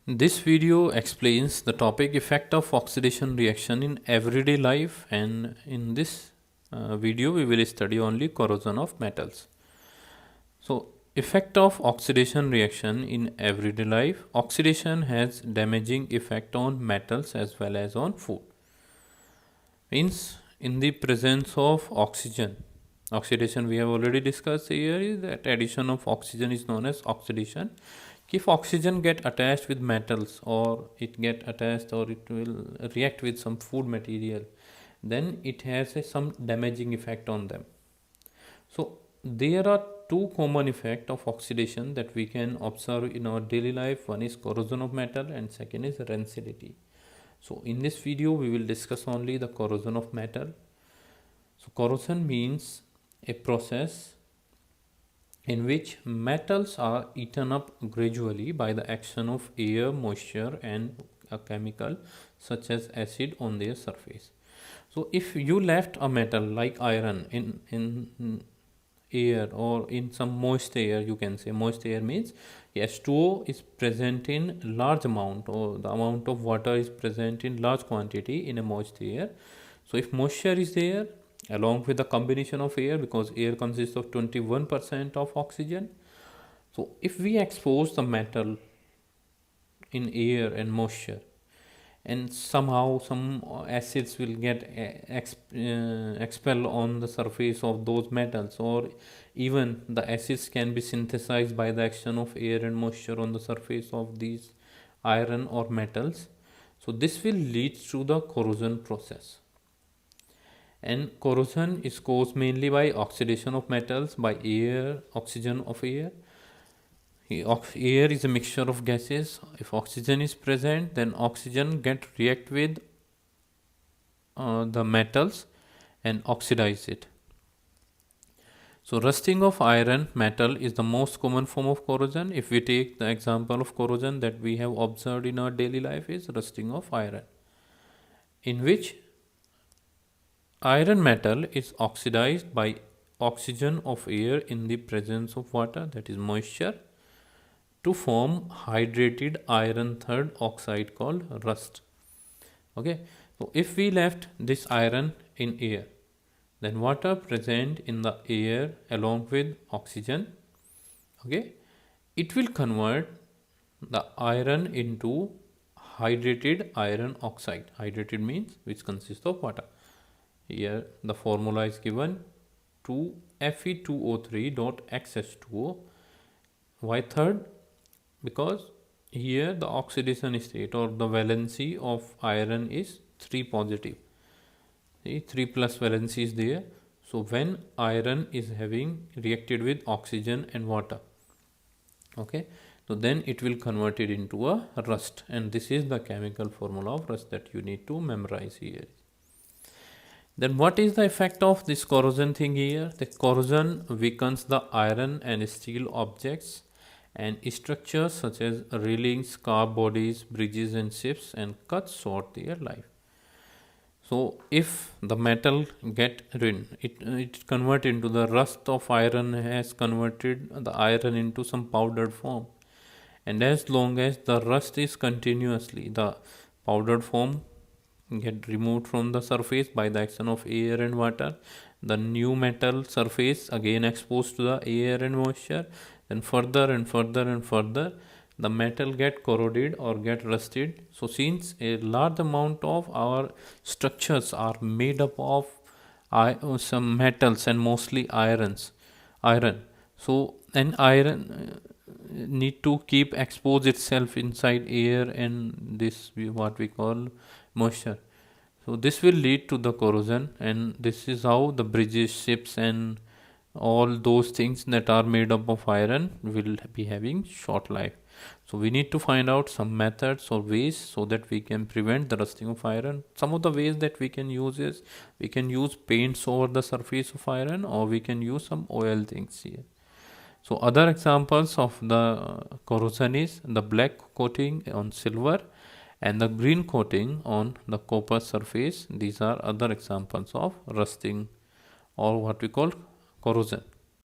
This video explains the topic effect of oxidation reaction in everyday life, and in this video we will study only corrosion of metals. So effect of oxidation reaction in everyday life. Oxidation has damaging effect on metals as well as on food. Means in the presence of oxidation we have already discussed here is that addition of oxygen is known as oxidation. If oxygen get attached with metals or it get attached or it will react with some food material, then it has some damaging effect on them. So there are two common effects of oxidation that we can observe in our daily life. One is corrosion of metal and second is rancidity. So in this video we will discuss only the corrosion of metal. So corrosion means a process in which metals are eaten up gradually by the action of air, moisture and a chemical such as acid on their surface. So if you left a metal like iron in air or in some moist air, you can say moist air means H2O is present in large amount, or the amount of water is present in large quantity in a moist air. So if moisture is there along with the combination of air, because air consists of 21% of oxygen, so if we expose the metal in air and moisture, and somehow some acids will get expelled on the surface of those metals, or even the acids can be synthesized by the action of air and moisture on the surface of these iron or metals. So this will lead to the corrosion process, and corrosion is caused mainly by oxidation of metals by air, oxygen of air. Air is a mixture of gases. If oxygen is present, then oxygen get react with the metals and oxidize it. So rusting of iron metal is the most common form of corrosion. If we take the example of corrosion that we have observed in our daily life is rusting of iron, in which iron metal is oxidized by oxygen of air in the presence of water, that is moisture, to form hydrated iron third oxide called rust. Okay, so if we left this iron in air, then water present in the air along with oxygen, okay, it will convert the iron into hydrated iron oxide. Hydrated means which consists of water. Here the formula is given 2Fe2O3.XH2O. Why third? Because here the oxidation state or the valency of iron is 3 positive. See, 3 plus valency is there. So when iron is having reacted with oxygen and water, okay, so then it will convert it into a rust, and this is the chemical formula of rust that you need to memorize here. Then what is the effect of this corrosion thing here? The corrosion weakens the iron and steel objects and structures such as railings, car bodies, bridges and ships, and cuts short their life. So if the metal get it convert into the rust of iron has converted the iron into some powdered form, and as long as the rust is continuously, the powdered form get removed from the surface by the action of air and water, the new metal surface again exposed to the air and moisture, then further and further and further the metal get corroded or get rusted. So since a large amount of our structures are made up of some metals and mostly iron, so an iron need to keep expose itself inside air and this what we call moisture. So this will lead to the corrosion, and this is how the bridges, ships and all those things that are made up of iron will be having short life. So we need to find out some methods or ways so that we can prevent the rusting of iron. Some of the ways that we can use is we can use paints over the surface of iron, or we can use some oil things here. So other examples of the corrosion is the black coating on silver and the green coating on the copper surface. These are other examples of rusting or what we call corrosion.